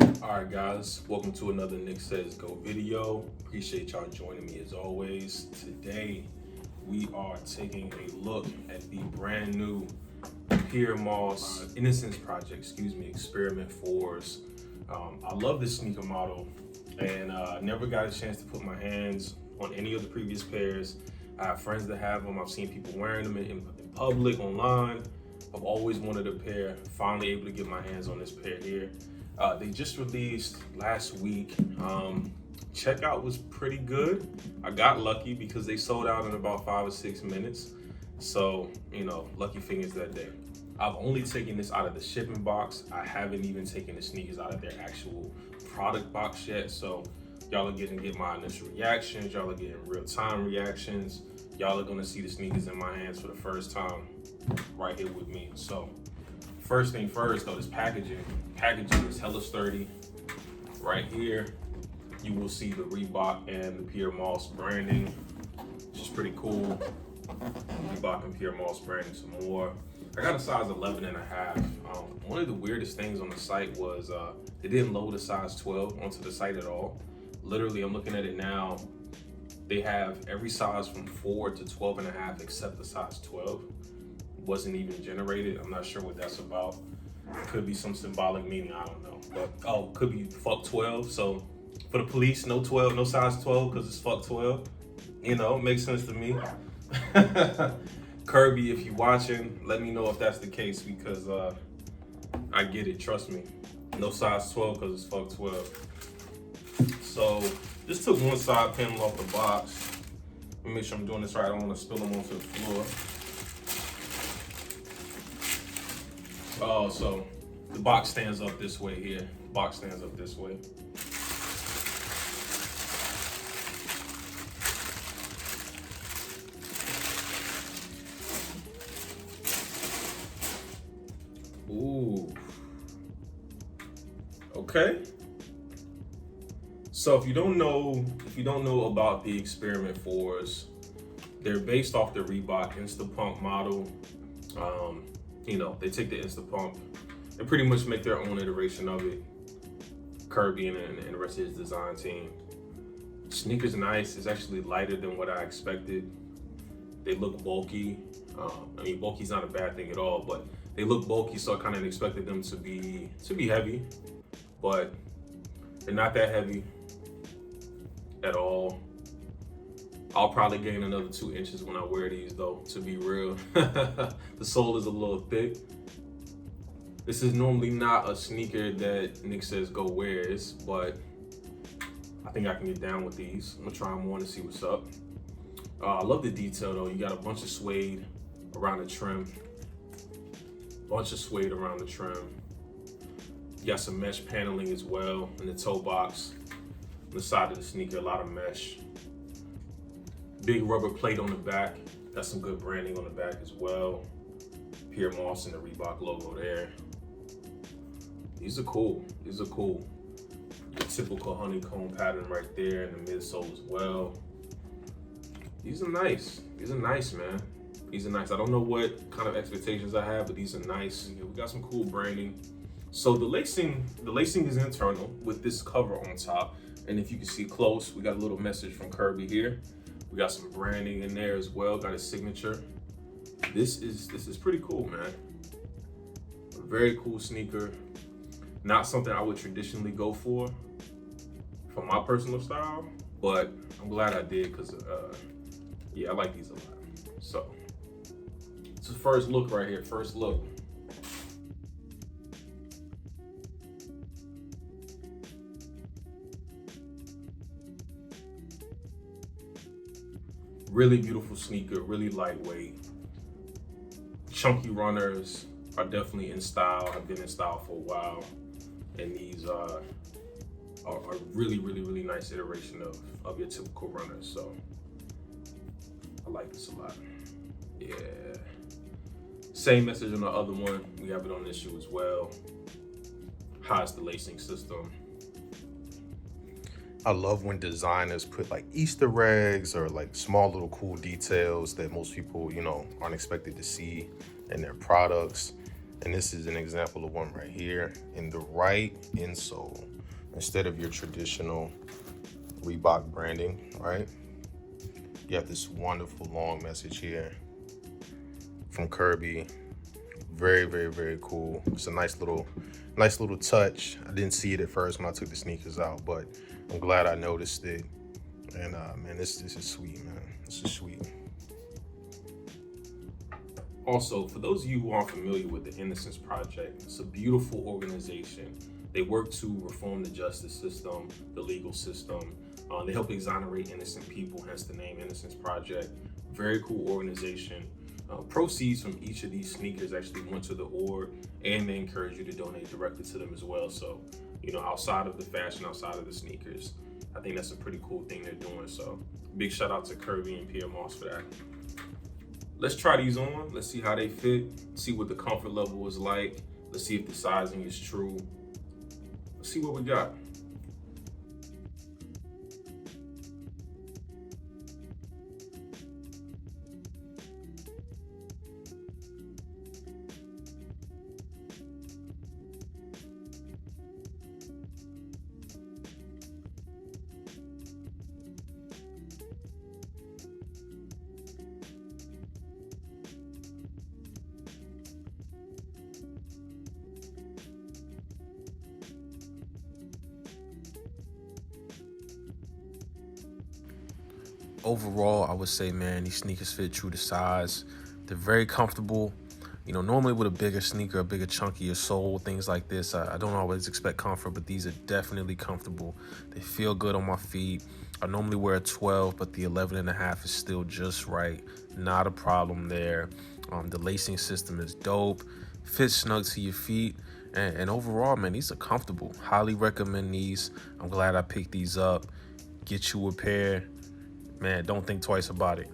Alright guys, welcome to another Nick Says Go video. Appreciate y'all joining me as always. Today we are taking a look at the brand new Pyer Innocence project, Experiment 4s. I love this sneaker model and never got a chance to put my hands on any of the previous pairs. I have friends that have them. I've seen people wearing them in public, online. I've always wanted a pair. Finally able to get my hands on this pair here. They just released last week. Checkout was pretty good. I got lucky because they sold out in about 5 or 6 minutes. So, lucky fingers that day. I've only taken this out of the shipping box. I haven't even taken the sneakers out of their actual product box yet. So y'all are getting to get my initial reactions. Y'all are getting real-time reactions. Y'all are gonna see the sneakers in my hands for the first time right here with me. So first thing first though, this packaging. Packaging is hella sturdy. Right here, you will see the Reebok and the Pyer branding, which is pretty cool. Reebok and Pyer branding some more. I got a size 11 and a half. One of the weirdest things on the site was they didn't load a size 12 onto the site at all. Literally, I'm looking at it now. They have every size from 4 to 12 and a half except the size 12. Wasn't even generated. I'm not sure what that's about. Could be some symbolic meaning, I don't know. But could be fuck 12. So for the police, no 12, no size 12 because it's fuck 12. It makes sense to me. Kirby, if you're watching, let me know if that's the case because I get it, trust me. No size 12 because it's fuck 12. So just took one side panel off the box. Let me make sure I'm doing this right. I don't want to spill them onto the floor. Oh, so the box stands up this way here. Box stands up this way. Ooh. Okay. So if you don't know about the Experiment 4s, they're based off the Reebok Instapump model. They take the Instapump and pretty much make their own iteration of it. Kirby and the rest of his design team. Sneaker's nice. It's actually lighter than what I expected. They look bulky. Bulky's not a bad thing at all, but they look bulky, so I kind of expected them to be heavy, but they're not that heavy at all. I'll probably gain another 2 inches when I wear these though, to be real. The sole is a little thick. This is normally not a sneaker that Nick Says Go wears, but I think I can get down with these. I'm gonna try them on and see what's up. I love the detail though. You got a bunch of suede around the trim. You got some mesh paneling as well in the toe box. On the side of the sneaker, a lot of mesh. Big rubber plate on the back. Got some good branding on the back as well. Pyer and the Reebok logo there. These are cool. The typical honeycomb pattern right there in the midsole as well. These are nice, man. These are nice. I don't know what kind of expectations I have, but these are nice. We got some cool branding. So the lacing is internal with this cover on top. And if you can see close, we got a little message from Kirby here. We got some branding in there as well, got his signature. This is pretty cool, man. A very cool sneaker. Not something I would traditionally go for my personal style, but I'm glad I did because I like these a lot. So it's the first look right here, first look. Really beautiful sneaker, really lightweight. Chunky runners are definitely in style, have been in style for a while. And these are really, really, really nice iteration of your typical runners. So I like this a lot. Yeah. Same message on the other one. We have it on this shoe as well. How's the lacing system? I love when designers put like Easter eggs or like small little cool details that most people, aren't expected to see in their products. And this is an example of one right here. In the right insole, instead of your traditional Reebok branding, right? You have this wonderful long message here from Kirby. Very, very, very cool. It's a nice little touch. I didn't see it at first when I took the sneakers out, but I'm glad I noticed it. And man, this is sweet, man. This is sweet. Also, for those of you who aren't familiar with the Innocence Project, it's a beautiful organization. They work to reform the justice system, the legal system. They help exonerate innocent people, hence the name Innocence Project. Very cool organization. Proceeds from each of these sneakers actually went to the org, and they encourage you to donate directly to them as well. So, outside of the fashion, outside of the sneakers, I think that's a pretty cool thing they're doing. So, big shout out to Kirby and Pyer for that. Let's try these on. Let's see how they fit. See what the comfort level is like. Let's see if the sizing is true. Let's see what we got. Overall, I would say, man, these sneakers fit true to size. They're very comfortable. Normally with a bigger sneaker, a bigger chunkier sole, things like this, I don't always expect comfort, but these are definitely comfortable. They feel good on my feet. I normally wear a 12, but the 11.5 is still just right. Not a problem there. The lacing system is dope. Fits snug to your feet. And overall, man, these are comfortable. Highly recommend these. I'm glad I picked these up. Get you a pair. Man, don't think twice about it.